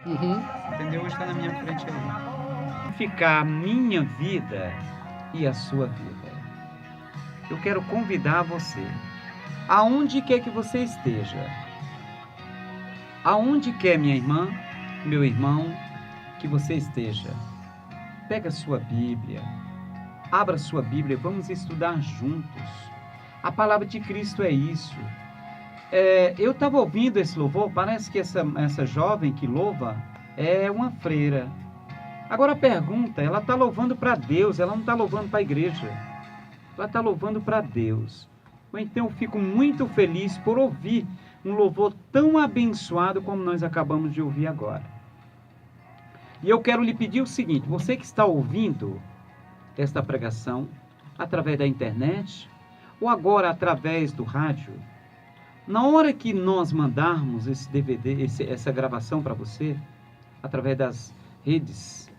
Uhum. Entendeu? Hoje está na minha frente aí. Ficar a minha vida e a sua vida. Eu quero convidar você, aonde quer que você esteja, aonde quer, minha irmã, meu irmão, que você esteja, pega a sua Bíblia, abra sua Bíblia, vamos estudar juntos. A palavra de Cristo é isso. Eu estava ouvindo esse louvor, parece que essa jovem que louva é uma freira. Agora a pergunta, ela está louvando para Deus, ela não está louvando para a igreja. Ela está louvando para Deus. Então eu fico muito feliz por ouvir um louvor tão abençoado como nós acabamos de ouvir agora. E eu quero lhe pedir o seguinte, você que está ouvindo esta pregação através da internet ou agora através do rádio, na hora que nós mandarmos esse DVD, essa gravação para você, através das redes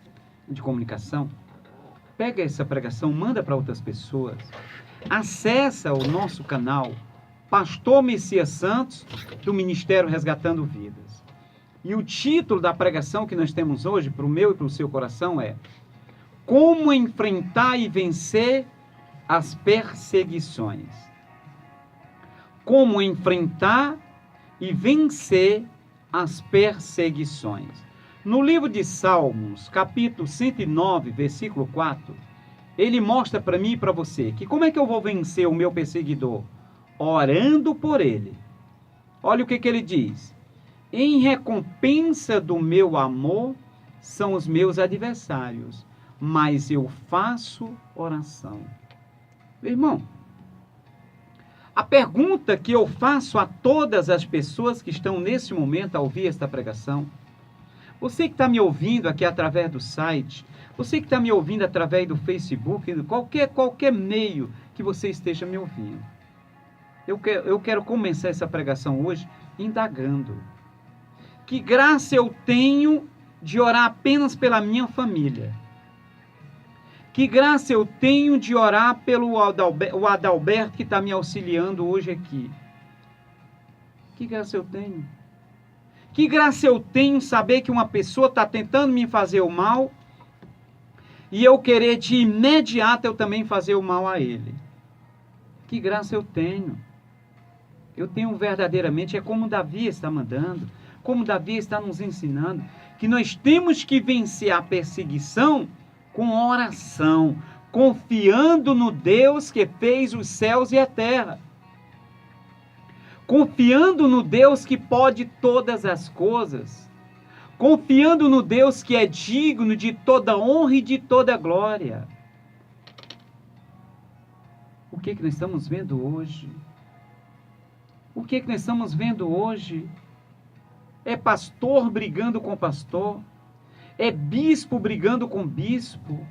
de comunicação, pega essa pregação, manda para outras pessoas, acessa o nosso canal, Pastor Messias Santos, do Ministério Resgatando Vidas. E o título da pregação que nós temos hoje, para o meu e para o seu coração, é Como Enfrentar e Vencer as Perseguições. Como enfrentar e vencer as perseguições. No livro de Salmos, capítulo 109, versículo 4, ele mostra para mim e para você que como é que eu vou vencer o meu perseguidor? Orando por ele. Olha o que ele diz. Em recompensa do meu amor são os meus adversários, mas eu faço oração. Meu irmão, a pergunta que eu faço a todas as pessoas que estão nesse momento a ouvir esta pregação, você que está me ouvindo aqui através do site, você que está me ouvindo através do Facebook, qualquer meio que você esteja me ouvindo, eu quero começar essa pregação hoje indagando. Que graça eu tenho de orar apenas pela minha família? Que graça eu tenho de orar pelo Adalberto que está me auxiliando hoje aqui? Que graça eu tenho? Que graça eu tenho saber que uma pessoa está tentando me fazer o mal e eu querer de imediato eu também fazer o mal a ele? Que graça eu tenho? Eu tenho verdadeiramente, é como Davi está mandando, como Davi está nos ensinando, que nós temos que vencer a perseguição com oração, confiando no Deus que fez os céus e a terra. Confiando no Deus que pode todas as coisas. Confiando no Deus que é digno de toda honra e de toda glória. O que nós estamos vendo hoje? O que nós estamos vendo hoje? É pastor brigando com pastor. É bispo brigando com bispo.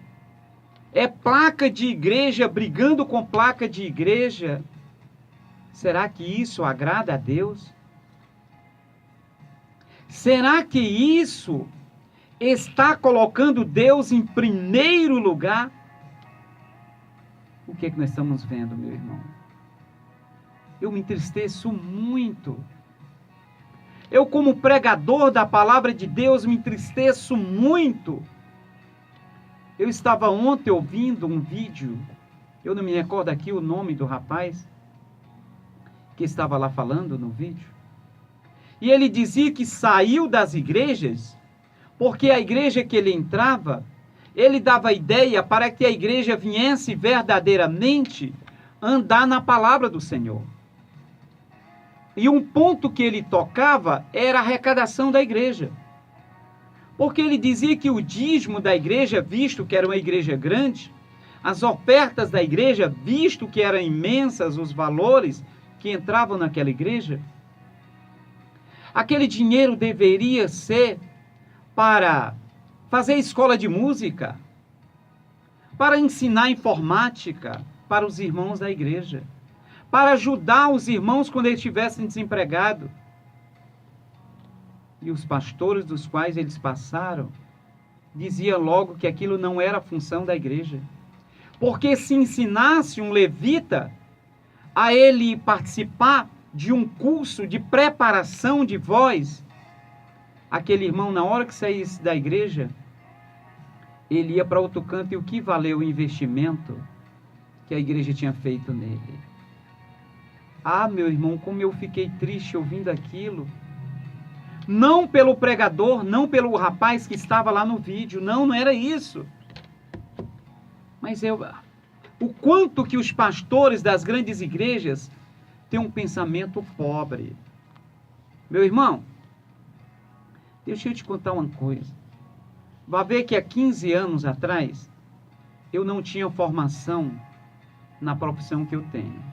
É placa de igreja brigando com placa de igreja. Será que isso agrada a Deus? Será que isso está colocando Deus em primeiro lugar? O que nós estamos vendo, meu irmão? Eu me entristeço muito. Eu, como pregador da palavra de Deus, me entristeço muito. Eu estava ontem ouvindo um vídeo, eu não me recordo aqui o nome do rapaz que estava lá falando no vídeo. E ele dizia que saiu das igrejas, porque a igreja que ele entrava, ele dava ideia para que a igreja viesse verdadeiramente andar na palavra do Senhor. E um ponto que ele tocava era a arrecadação da igreja. Porque ele dizia que o dízimo da igreja, visto que era uma igreja grande, as ofertas da igreja, visto que eram imensas os valores que entravam naquela igreja, aquele dinheiro deveria ser para fazer escola de música, para ensinar informática para os irmãos da igreja, para ajudar os irmãos quando eles estivessem desempregados. E os pastores dos quais eles passaram, diziam logo que aquilo não era a função da igreja. Porque se ensinasse um levita a ele participar de um curso de preparação de voz, aquele irmão, na hora que saísse da igreja, ele ia para outro canto, e o que valeu o investimento que a igreja tinha feito nele? Ah, meu irmão, como eu fiquei triste ouvindo aquilo. Não pelo pregador, não pelo rapaz que estava lá no vídeo, não era isso. Mas o quanto que os pastores das grandes igrejas têm um pensamento pobre. Meu irmão, deixa eu te contar uma coisa. Vai ver que há 15 anos atrás, eu não tinha formação na profissão que eu tenho.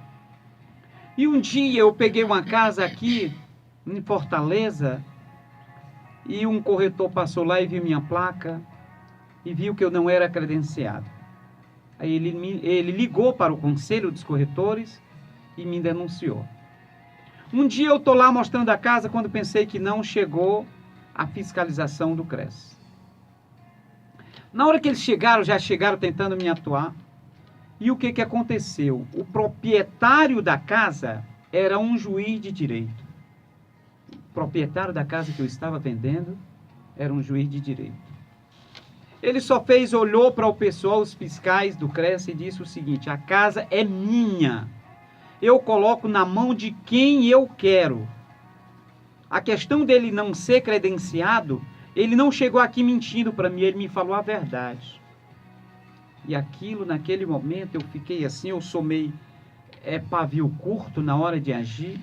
E um dia eu peguei uma casa aqui em Fortaleza, e um corretor passou lá e viu minha placa, e viu que eu não era credenciado. Aí ele ligou para o conselho dos corretores e me denunciou. Um dia eu estou lá mostrando a casa, quando pensei que não, chegou a fiscalização do CRES. Na hora que eles chegaram, já chegaram tentando me atuar. E o que aconteceu? O proprietário da casa era um juiz de direito. O proprietário da casa que eu estava vendendo era um juiz de direito. Ele só olhou para o pessoal, os fiscais do CRES, e disse o seguinte: a casa é minha. Eu coloco na mão de quem eu quero. A questão dele não ser credenciado, ele não chegou aqui mentindo para mim, ele me falou a verdade. E aquilo, naquele momento, eu fiquei assim, eu sou meio pavio curto na hora de agir.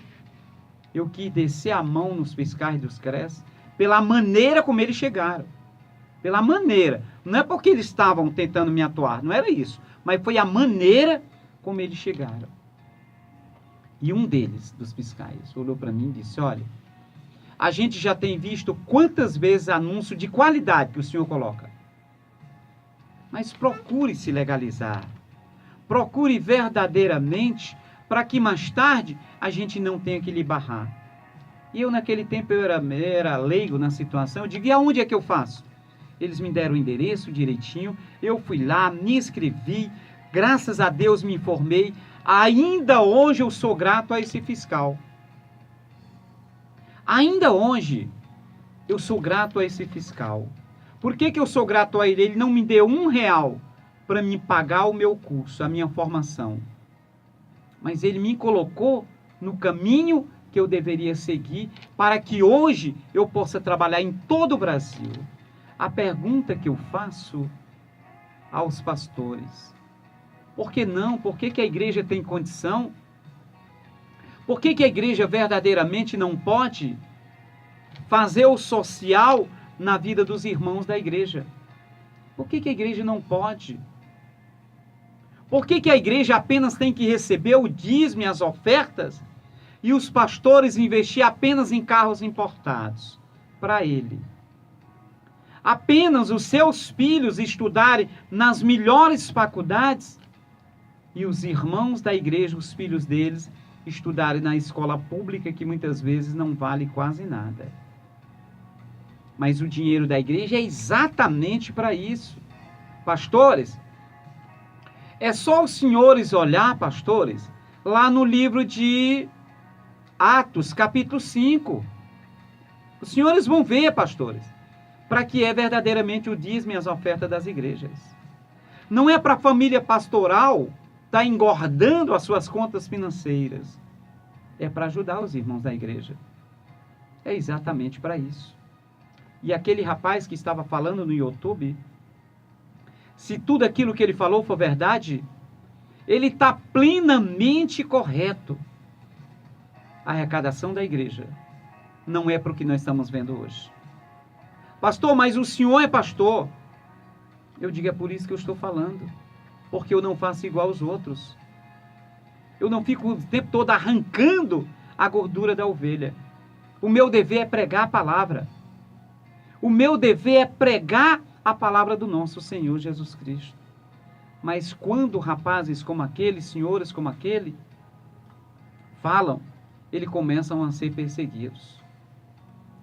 Eu quis descer a mão nos fiscais dos CRES, pela maneira como eles chegaram. Pela maneira. Não é porque eles estavam tentando me atuar, não era isso. Mas foi a maneira como eles chegaram. E um deles, dos fiscais, olhou para mim e disse: olha, a gente já tem visto quantas vezes anúncio de qualidade que o senhor coloca. Mas procure se legalizar. Procure verdadeiramente, para que mais tarde a gente não tenha que lhe barrar. E eu, naquele tempo, eu era leigo na situação. Eu digo: e aonde é que eu faço? Eles me deram o endereço direitinho. Eu fui lá, me inscrevi. Graças a Deus me informei. Ainda hoje eu sou grato a esse fiscal. Ainda hoje eu sou grato a esse fiscal. Por que eu sou grato a ele? Ele não me deu R$1 para me pagar o meu curso, a minha formação. Mas ele me colocou no caminho que eu deveria seguir para que hoje eu possa trabalhar em todo o Brasil. A pergunta que eu faço aos pastores: por que não? Por que a igreja tem condição? Por que a igreja verdadeiramente não pode fazer o social na vida dos irmãos da igreja? Por que a igreja não pode? Por que a igreja apenas tem que receber o dízimo e as ofertas e os pastores investir apenas em carros importados para ele? Apenas os seus filhos estudarem nas melhores faculdades e os irmãos da igreja, os filhos deles, estudarem na escola pública, que muitas vezes não vale quase nada. Mas o dinheiro da igreja é exatamente para isso. Pastores, é só os senhores olhar, pastores, lá no livro de Atos, capítulo 5. Os senhores vão ver, pastores, para que é verdadeiramente o dízimo e as ofertas das igrejas. Não é para a família pastoral estar engordando as suas contas financeiras. É para ajudar os irmãos da igreja. É exatamente para isso. E aquele rapaz que estava falando no YouTube, se tudo aquilo que ele falou for verdade, ele está plenamente correto. A arrecadação da igreja não é para o que nós estamos vendo hoje. Pastor, mas o senhor é pastor. Eu digo: é por isso que eu estou falando. Porque eu não faço igual aos outros. Eu não fico o tempo todo arrancando a gordura da ovelha. O meu dever é pregar a palavra. O meu dever é pregar a palavra do nosso Senhor Jesus Cristo. Mas quando rapazes como aquele, senhores como aquele, falam, eles começam a ser perseguidos.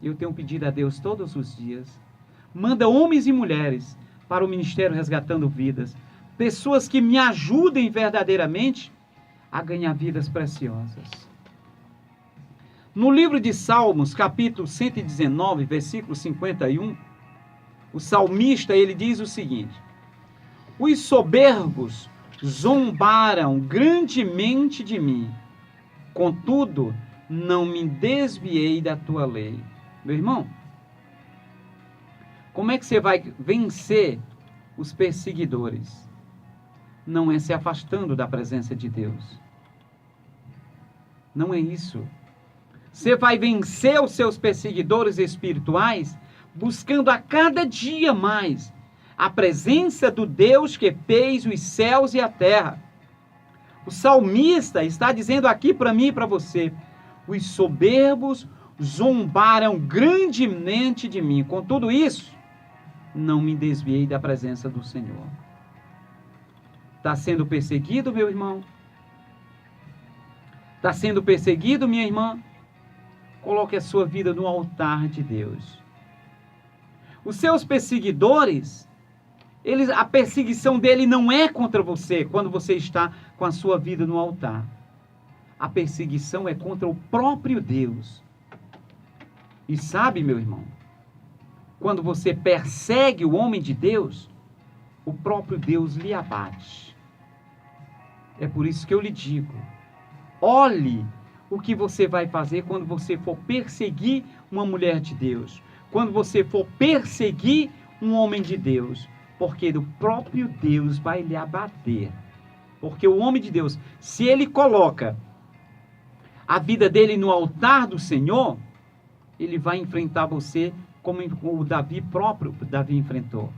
Eu tenho pedido a Deus todos os dias: manda homens e mulheres para o Ministério Resgatando Vidas. Pessoas que me ajudem verdadeiramente a ganhar vidas preciosas. No livro de Salmos, capítulo 119, versículo 51, o salmista, ele diz o seguinte: os soberbos zombaram grandemente de mim, contudo, não me desviei da tua lei. Meu irmão, como é que você vai vencer os perseguidores? Não é se afastando da presença de Deus. Não é isso. Você vai vencer os seus perseguidores espirituais buscando a cada dia mais a presença do Deus que fez os céus e a terra. O salmista está dizendo aqui para mim e para você: os soberbos zombaram grandemente de mim. Com tudo isso, não me desviei da presença do Senhor. Está sendo perseguido, meu irmão? Está sendo perseguido, minha irmã? Coloque a sua vida no altar de Deus. Os seus perseguidores, a perseguição dele não é contra você quando você está com a sua vida no altar. A perseguição é contra o próprio Deus. E sabe, meu irmão, quando você persegue o homem de Deus, o próprio Deus lhe abate. É por isso que eu lhe digo: olhe o que você vai fazer quando você for perseguir uma mulher de Deus, quando você for perseguir um homem de Deus, porque o próprio Deus vai lhe abater. Porque o homem de Deus, se ele coloca a vida dele no altar do Senhor, ele vai enfrentar você como o próprio Davi enfrentou.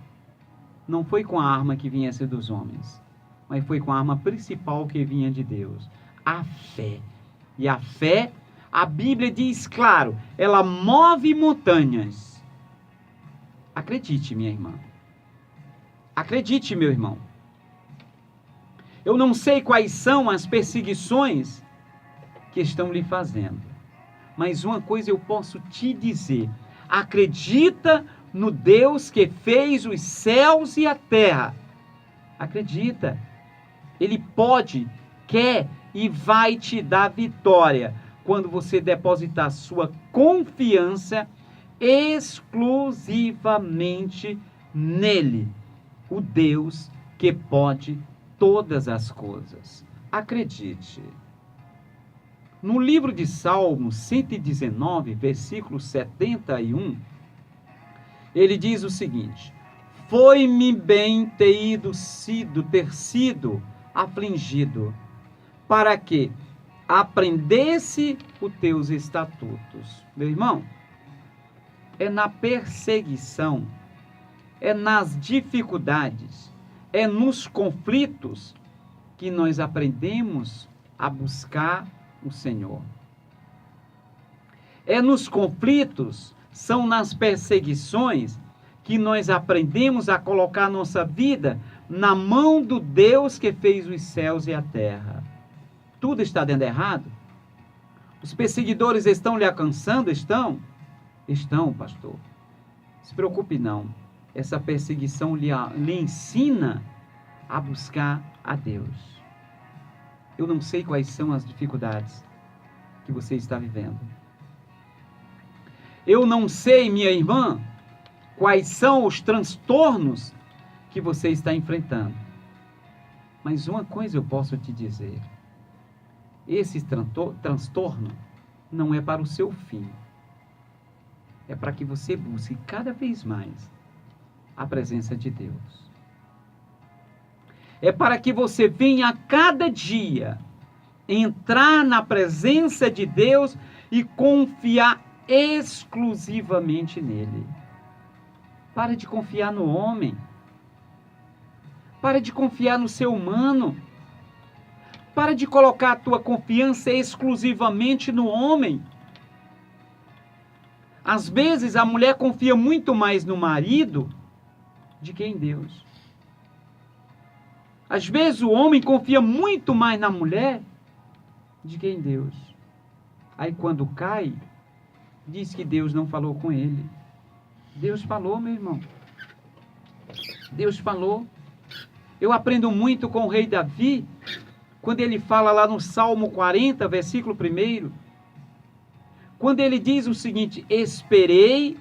Não foi com a arma que viesse dos homens, mas foi com a arma principal que vinha de Deus, a fé. E a fé, a Bíblia diz claro, ela move montanhas. Acredite, minha irmã. Acredite, meu irmão. Eu não sei quais são as perseguições que estão lhe fazendo, mas uma coisa eu posso te dizer: acredita no Deus que fez os céus e a terra. Acredita. Ele pode, quer e vai te dar vitória quando você depositar sua confiança exclusivamente nele, o Deus que pode todas as coisas. Acredite. No livro de Salmos 119, versículo 71, ele diz o seguinte: foi-me bem ter sido afligido, para que aprendesse os teus estatutos. Meu irmão, é na perseguição, é nas dificuldades, é nos conflitos que nós aprendemos a buscar o Senhor. É nos conflitos, são nas perseguições que nós aprendemos a colocar nossa vida na mão do Deus que fez os céus e a terra. Tudo está dando errado? Os perseguidores estão lhe alcançando? Estão? Estão, pastor. Não se preocupe não. Essa perseguição lhe ensina a buscar a Deus. Eu não sei quais são as dificuldades que você está vivendo. Eu não sei, minha irmã, quais são os transtornos que você está enfrentando. Mas uma coisa eu posso te dizer: esse transtorno não é para o seu fim. É para que você busque cada vez mais a presença de Deus. É para que você venha a cada dia entrar na presença de Deus e confiar exclusivamente nele. Para de confiar no homem. Para de confiar no ser humano. Para de colocar a tua confiança exclusivamente no homem. Às vezes a mulher confia muito mais no marido do que em Deus. Às vezes o homem confia muito mais na mulher do que em Deus. Aí quando cai, diz que Deus não falou com ele. Deus falou, meu irmão. Deus falou. Eu aprendo muito com o rei Davi, quando ele fala lá no Salmo 40, versículo 1, quando ele diz o seguinte: esperei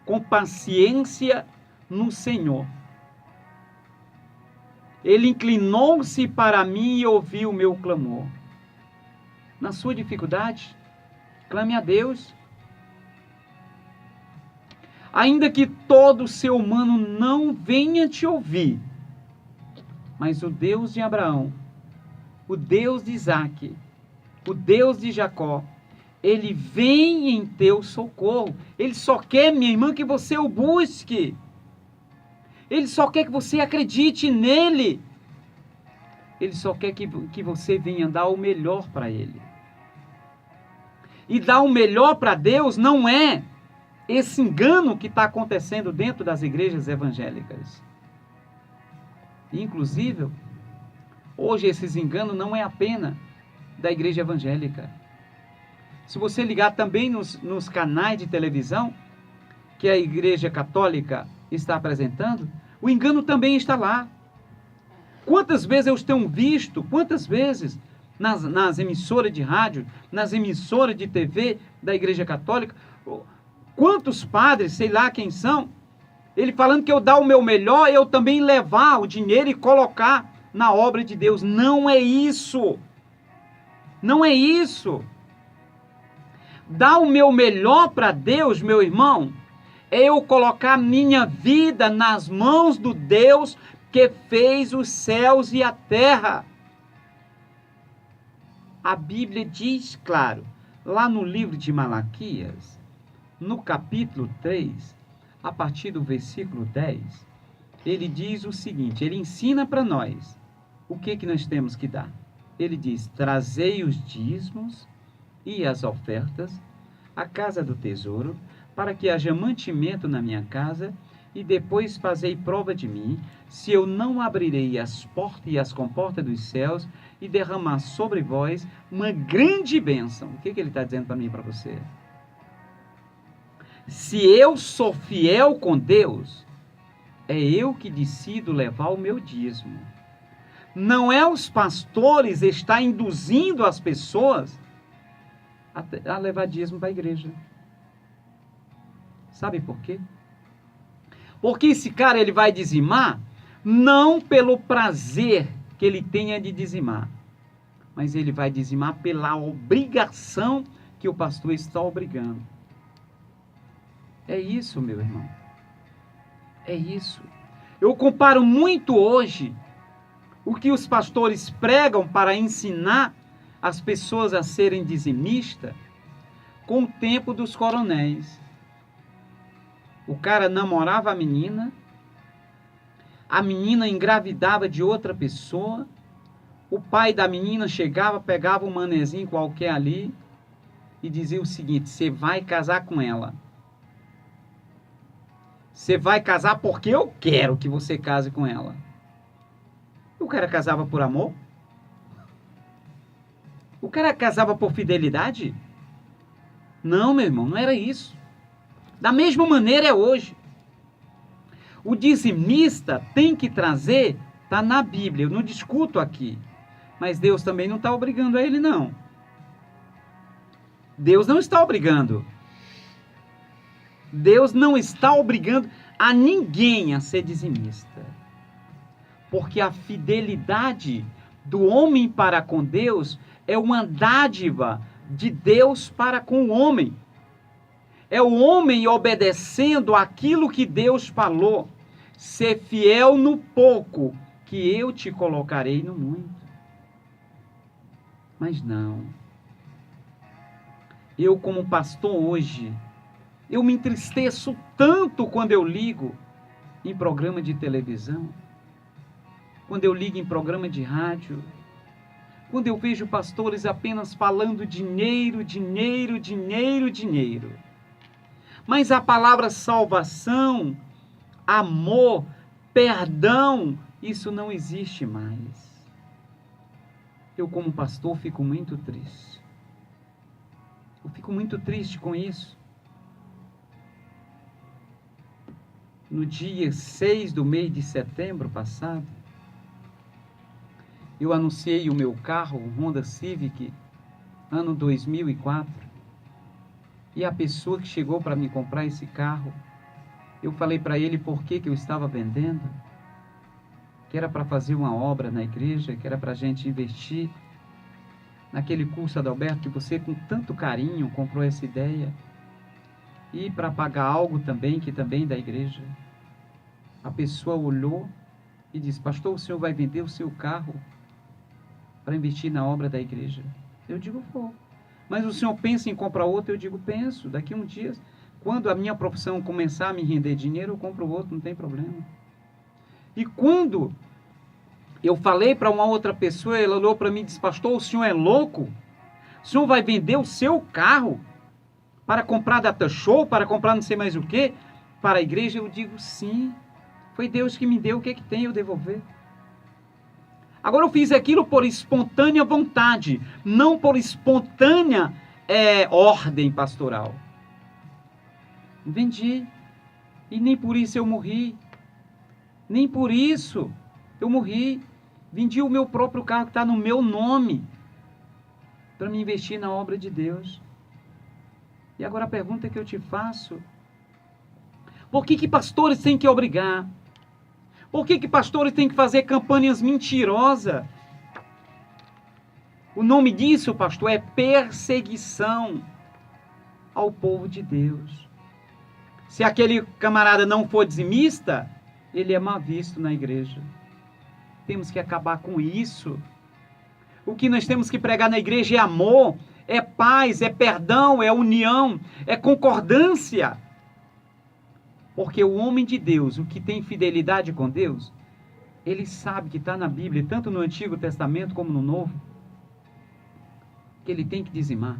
com paciência no Senhor. Ele inclinou-se para mim e ouviu o meu clamor. Na sua dificuldade, clame a Deus. Ainda que todo ser humano não venha te ouvir, mas o Deus de Abraão, o Deus de Isaque, o Deus de Jacó, ele vem em teu socorro. Ele só quer, minha irmã, que você o busque. Ele só quer que você acredite nele. Ele só quer que você venha dar o melhor para ele. E dar o melhor para Deus não é esse engano que está acontecendo dentro das igrejas evangélicas. Inclusive, hoje esses enganos não é apenas da igreja evangélica. Se você ligar também nos canais de televisão que a igreja católica está apresentando, o engano também está lá. Quantas vezes eu tenho visto, quantas vezes nas emissoras de rádio, nas emissoras de TV da igreja católica, quantos padres, sei lá quem são, ele falando que eu dar o meu melhor, eu também levar o dinheiro e colocar na obra de Deus. Não é isso. Não é isso. Dar o meu melhor para Deus, meu irmão, é eu colocar minha vida nas mãos do Deus que fez os céus e a terra. A Bíblia diz, claro, lá no livro de Malaquias, no capítulo 3, a partir do versículo 10, ele diz o seguinte, ele ensina para nós o que nós temos que dar. Ele diz: trazei os dízimos e as ofertas à casa do tesouro, para que haja mantimento na minha casa, e depois fazei prova de mim, se eu não abrirei as portas e as comportas dos céus, e derramar sobre vós uma grande bênção. O que ele está dizendo para mim e para você? Se eu sou fiel com Deus, é eu que decido levar o meu dízimo. Não é os pastores estar induzindo as pessoas a levar dízimo para a igreja. Sabe por quê? Porque esse cara ele vai dizimar não pelo prazer que ele tenha de dizimar, mas ele vai dizimar pela obrigação que o pastor está obrigando. É isso, meu irmão. É isso. Eu comparo muito hoje o que os pastores pregam para ensinar as pessoas a serem dizimistas com o tempo dos coronéis. O cara namorava a menina engravidava de outra pessoa, o pai da menina chegava, pegava um manezinho qualquer ali e dizia o seguinte: você vai casar com ela. Você vai casar porque eu quero que você case com ela. O cara casava por amor? O cara casava por fidelidade? Não, meu irmão, não era isso. Da mesma maneira é hoje. O dizimista tem que trazer, está na Bíblia, eu não discuto aqui. Mas Deus também não está obrigando a ele, não. Deus não está obrigando. Deus não está obrigando a ninguém a ser dizimista. Porque a fidelidade do homem para com Deus é uma dádiva de Deus para com o homem. É o homem obedecendo aquilo que Deus falou. Ser fiel no pouco, que eu te colocarei no muito. Mas não. Eu, como pastor hoje, eu me entristeço tanto quando eu ligo em programa de televisão, quando eu ligo em programa de rádio, quando eu vejo pastores apenas falando dinheiro, dinheiro, dinheiro, dinheiro. Mas a palavra salvação, amor, perdão, isso não existe mais. Eu, como pastor, fico muito triste. Eu fico muito triste com isso. No dia 6 do mês de setembro passado, eu anunciei o meu carro, o Honda Civic, ano 2004. E a pessoa que chegou para me comprar esse carro, eu falei para ele por que eu estava vendendo, que era para fazer uma obra na igreja, que era para a gente investir naquele curso, Adalberto, que você com tanto carinho comprou essa ideia, e para pagar algo também, que também é da igreja. A pessoa olhou e disse: pastor, o senhor vai vender o seu carro para investir na obra da igreja? Eu digo: vou. Mas o senhor pensa em comprar outro? Eu digo: penso. Daqui a um dia, quando a minha profissão começar a me render dinheiro, eu compro outro, não tem problema. E quando eu falei para uma outra pessoa, ela olhou para mim e disse: pastor, o senhor é louco? O senhor vai vender o seu carro para comprar data show, para comprar não sei mais o que, para a igreja? Eu digo: sim. Foi Deus que me deu, o que é que tem eu devolver? Agora eu fiz aquilo por espontânea vontade, não por espontânea ordem pastoral. Vendi. E nem por isso eu morri. Nem por isso eu morri. Vendi o meu próprio carro que está no meu nome para me investir na obra de Deus. E agora a pergunta que eu te faço: por que pastores têm que obrigar? Por que pastores têm que fazer campanhas mentirosas? O nome disso, pastor, é perseguição ao povo de Deus. Se aquele camarada não for dizimista, ele é mal visto na igreja. Temos que acabar com isso. O que nós temos que pregar na igreja é amor, é paz, é perdão, é união, é concordância. Porque o homem de Deus, o que tem fidelidade com Deus, ele sabe que está na Bíblia, tanto no Antigo Testamento como no Novo, que ele tem que dizimar.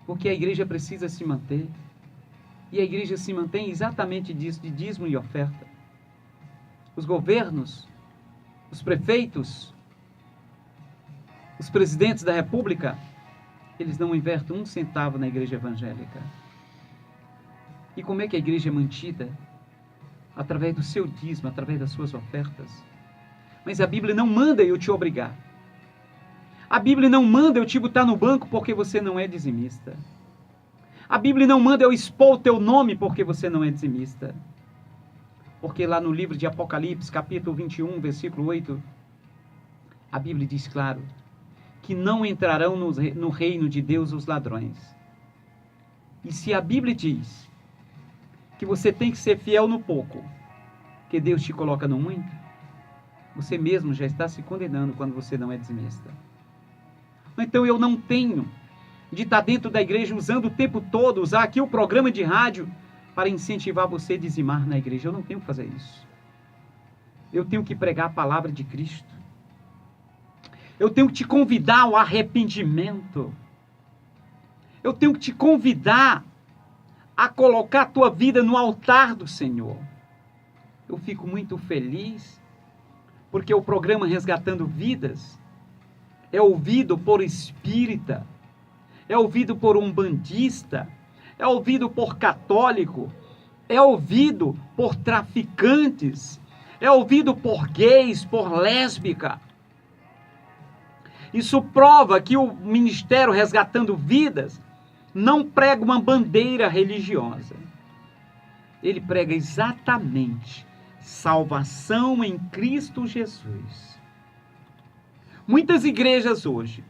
Porque a igreja precisa se manter. E a igreja se mantém exatamente disso, de dízimo e oferta. Os governos, os prefeitos, os presidentes da república, eles não invertem um centavo na igreja evangélica. E como é que a igreja é mantida? Através do seu dízimo, através das suas ofertas. Mas a Bíblia não manda eu te obrigar. A Bíblia não manda eu te botar no banco porque você não é dizimista. A Bíblia não manda eu expor o teu nome porque você não é dizimista. Porque lá no livro de Apocalipse, capítulo 21, versículo 8, a Bíblia diz claro que não entrarão no reino de Deus os ladrões. E se a Bíblia diz que você tem que ser fiel no pouco, que Deus te coloca no muito, você mesmo já está se condenando quando você não é dizimista. Então eu não tenho de estar dentro da igreja usando o tempo todo, usar aqui o programa de rádio para incentivar você a dizimar na igreja. Eu não tenho que fazer isso. Eu tenho que pregar a palavra de Cristo. Eu tenho que te convidar ao arrependimento. Eu tenho que te convidar a colocar a tua vida no altar do Senhor. Eu fico muito feliz, porque o programa Resgatando Vidas é ouvido por espírita, é ouvido por umbandista, é ouvido por católico, é ouvido por traficantes, é ouvido por gays, por lésbica. Isso prova que o Ministério Resgatando Vidas não prega uma bandeira religiosa. Ele prega exatamente salvação em Cristo Jesus. Muitas igrejas hoje,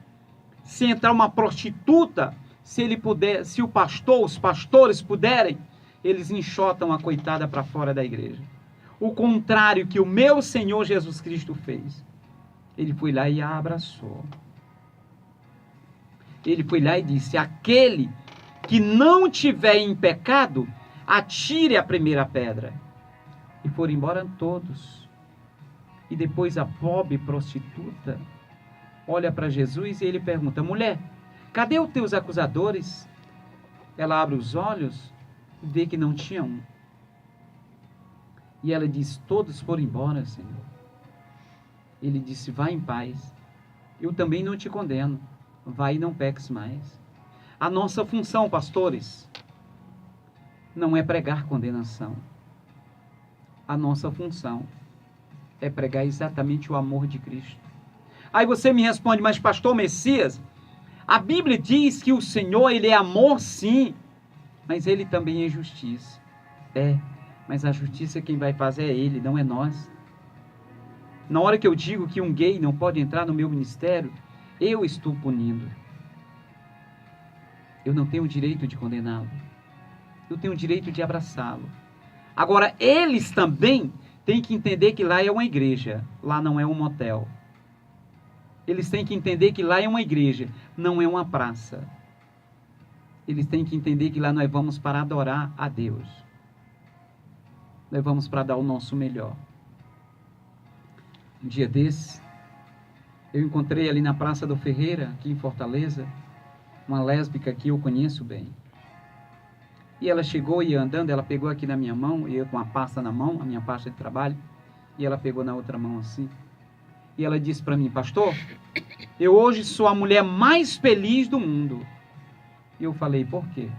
se entrar uma prostituta, se o pastor, os pastores puderem, eles enxotam a coitada para fora da igreja. O contrário que o meu Senhor Jesus Cristo fez. Ele foi lá e a abraçou. Ele foi lá e disse: aquele que não tiver em pecado, atire a primeira pedra. E foram embora todos. E depois a pobre prostituta olha para Jesus e ele pergunta: mulher, cadê os teus acusadores? Ela abre os olhos e vê que não tinha um. E ela diz: todos foram embora, Senhor. Ele disse: vai em paz. Eu também não te condeno. Vai e não peques mais. A nossa função, pastores, não é pregar condenação. A nossa função é pregar exatamente o amor de Cristo. Aí você me responde: mas pastor Messias, a Bíblia diz que o Senhor, ele é amor sim. Mas ele também é justiça. Mas a justiça quem vai fazer é ele, não é nós. Na hora que eu digo que um gay não pode entrar no meu ministério, eu estou punindo. Eu não tenho o direito de condená-lo. Eu tenho o direito de abraçá-lo. Agora, eles também têm que entender que lá é uma igreja, lá não é um motel. Eles têm que entender que lá é uma igreja, não é uma praça. Eles têm que entender que lá nós vamos para adorar a Deus. Nós vamos para dar o nosso melhor. Um dia desse, eu encontrei ali na Praça do Ferreira, aqui em Fortaleza, uma lésbica que eu conheço bem. E ela chegou e andando, ela pegou aqui na minha mão, e eu com a pasta na mão, a minha pasta de trabalho, e ela pegou na outra mão assim. E ela disse para mim: pastor, eu hoje sou a mulher mais feliz do mundo. E eu falei: por quê?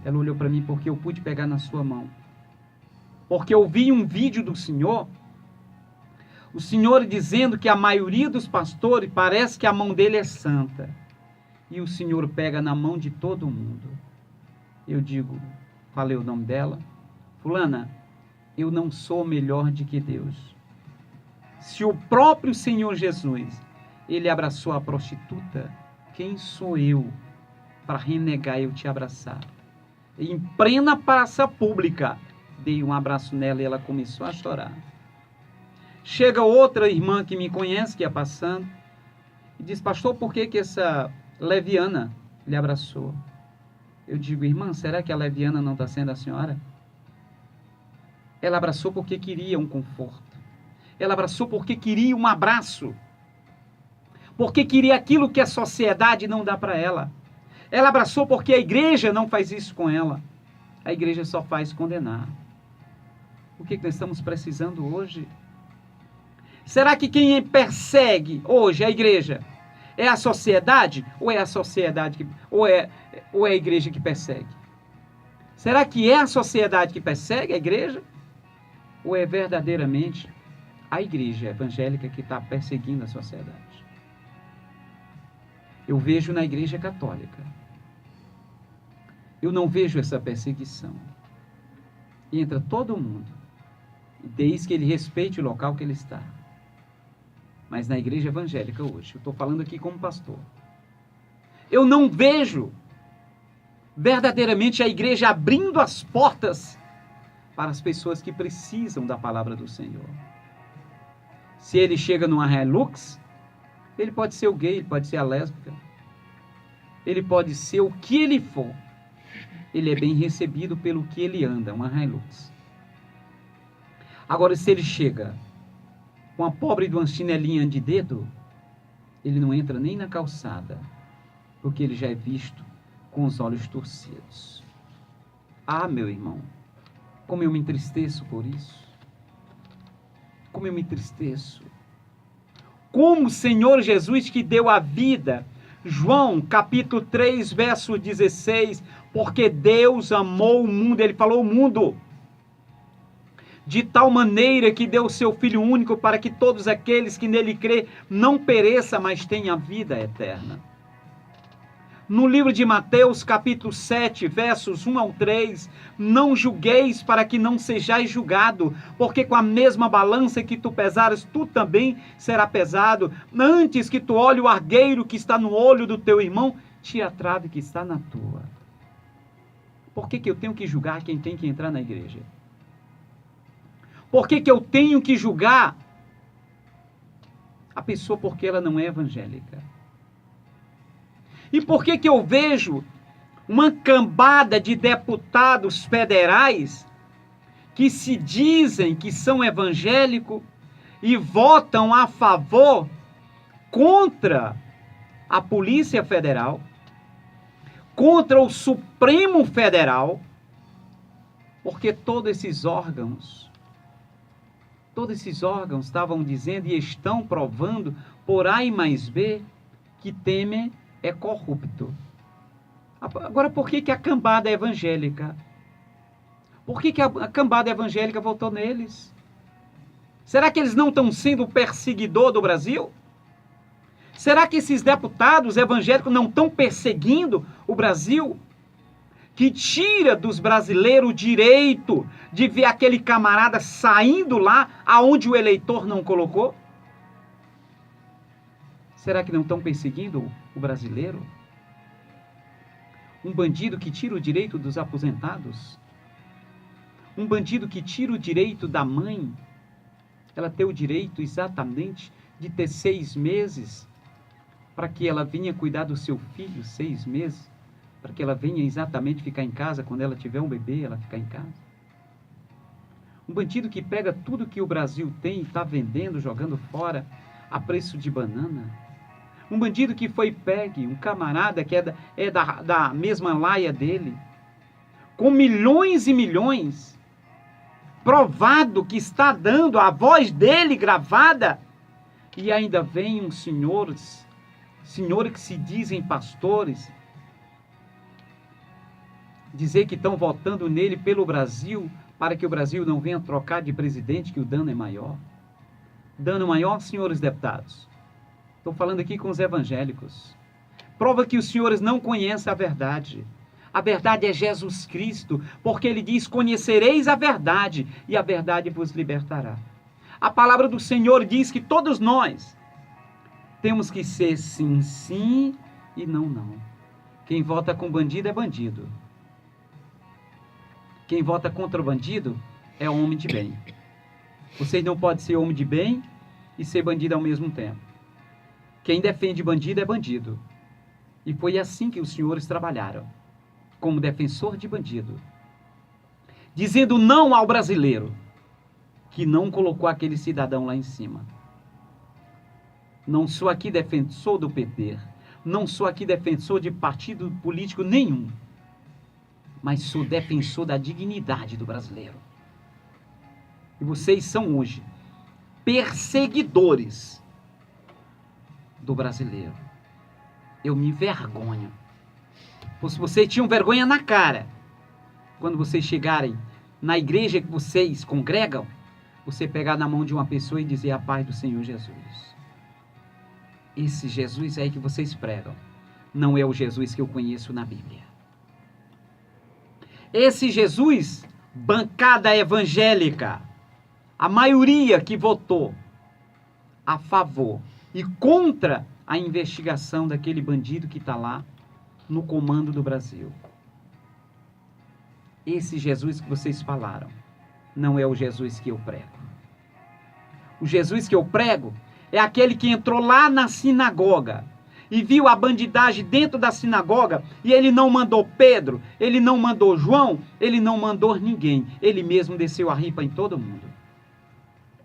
Ela olhou para mim: porque eu pude pegar na sua mão. Porque eu vi um vídeo do senhor, o senhor dizendo que a maioria dos pastores parece que a mão dele é santa. E o senhor pega na mão de todo mundo. Eu digo, falei o nome dela: fulana, eu não sou melhor do que Deus. Se o próprio Senhor Jesus, ele abraçou a prostituta, quem sou eu para renegar eu te abraçar? E em plena praça pública, dei um abraço nela e ela começou a chorar. Chega outra irmã que me conhece, que ia passando, e diz: pastor, por que essa leviana lhe abraçou? Eu digo: irmã, será que a leviana não está sendo a senhora? Ela abraçou porque queria um conforto. Ela abraçou porque queria um abraço. Porque queria aquilo que a sociedade não dá para ela. Ela abraçou porque a igreja não faz isso com ela. A igreja só faz condenar. O que nós estamos precisando hoje? Será que quem persegue hoje a igreja é a sociedade? Ou é a sociedade que... ou é a igreja que persegue? Será que é a sociedade que persegue a igreja? Ou é verdadeiramente a igreja evangélica que está perseguindo a sociedade? Eu vejo na igreja católica. Eu não vejo essa perseguição. Entra todo mundo, desde que ele respeite o local que ele está. Mas na igreja evangélica hoje, eu estou falando aqui como pastor, eu não vejo verdadeiramente a igreja abrindo as portas para as pessoas que precisam da palavra do Senhor. Se ele chega numa Hilux, ele pode ser o gay, ele pode ser a lésbica, ele pode ser o que ele for. Ele é bem recebido pelo que ele anda, uma Hilux. Agora, se ele chega com a pobre de uma chinelinha de dedo, ele não entra nem na calçada, porque ele já é visto com os olhos torcidos. Ah, meu irmão, como eu me entristeço por isso. Como eu me entristeço. Como o Senhor Jesus, que deu a vida, João capítulo 3, verso 16, porque Deus amou o mundo, ele falou o mundo, de tal maneira que deu o seu Filho único para que todos aqueles que nele crê não pereçam, mas tenham a vida eterna. No livro de Mateus, capítulo 7, versos 1 ao 3, não julgueis para que não sejais julgado, porque com a mesma balança que tu pesares, tu também será pesado. Antes que tu olhe o argueiro que está no olho do teu irmão, tira a trave que está na tua. Por que eu tenho que julgar quem tem que entrar na igreja? Por que eu tenho que julgar a pessoa porque ela não é evangélica? E por que eu vejo uma cambada de deputados federais que se dizem que são evangélicos e votam a favor contra a Polícia Federal, contra o Supremo Federal, porque todos esses órgãos estavam dizendo e estão provando por A e mais B que Temer é corrupto. Agora, por que a cambada evangélica? Por que a cambada evangélica votou neles? Será que eles não estão sendo o perseguidor do Brasil? Será que esses deputados evangélicos não estão perseguindo o Brasil? que tira dos brasileiros o direito de ver aquele camarada saindo lá aonde o eleitor não colocou? Será que não estão perseguindo o brasileiro? Um bandido que tira o direito dos aposentados? Um bandido que tira o direito da mãe? Ela ter o direito exatamente de ter 6 meses para que ela venha cuidar do seu filho, 6 meses, para que ela venha exatamente ficar em casa, quando ela tiver um bebê, ela ficar em casa. Um bandido que pega tudo que o Brasil tem e está vendendo, jogando fora, a preço de banana. Um bandido que foi pegue, um camarada que é da mesma laia dele, com milhões e milhões, provado que está dando a voz dele gravada, e ainda vem uns senhores que se dizem pastores, dizer que estão votando nele pelo Brasil, para que o Brasil não venha trocar de presidente, que o dano é maior. Dano maior, senhores deputados. Estou falando aqui com os evangélicos. Prova que os senhores não conhecem a verdade. A verdade é Jesus Cristo, porque ele diz: conhecereis a verdade, e a verdade vos libertará. A palavra do Senhor diz que todos nós temos que ser sim, sim e não, não. Quem vota com bandido é bandido. Quem vota contra o bandido é homem de bem. Vocês não podem ser homem de bem e ser bandido ao mesmo tempo. Quem defende bandido é bandido. E foi assim que os senhores trabalharam, como defensor de bandido, dizendo não ao brasileiro, que não colocou aquele cidadão lá em cima. Não sou aqui defensor do PT, não sou aqui defensor de partido político nenhum, mas sou defensor da dignidade do brasileiro. E vocês são hoje perseguidores do brasileiro. Eu me envergonho. Se vocês tinham vergonha na cara, quando vocês chegarem na igreja que vocês congregam, você pegar na mão de uma pessoa e dizer: a paz do Senhor Jesus. Esse Jesus aí que vocês pregam não é o Jesus que eu conheço na Bíblia. Esse Jesus, bancada evangélica, a maioria que votou a favor e contra a investigação daquele bandido que está lá no comando do Brasil. Esse Jesus que vocês falaram não é o Jesus que eu prego. O Jesus que eu prego é aquele que entrou lá na sinagoga e viu a bandidagem dentro da sinagoga, e ele não mandou Pedro, ele não mandou João, ele não mandou ninguém. Ele mesmo desceu a ripa em todo mundo.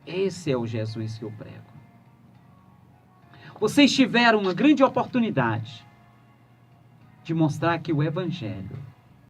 Esse é o Jesus que eu prego. Vocês tiveram uma grande oportunidade de mostrar que o Evangelho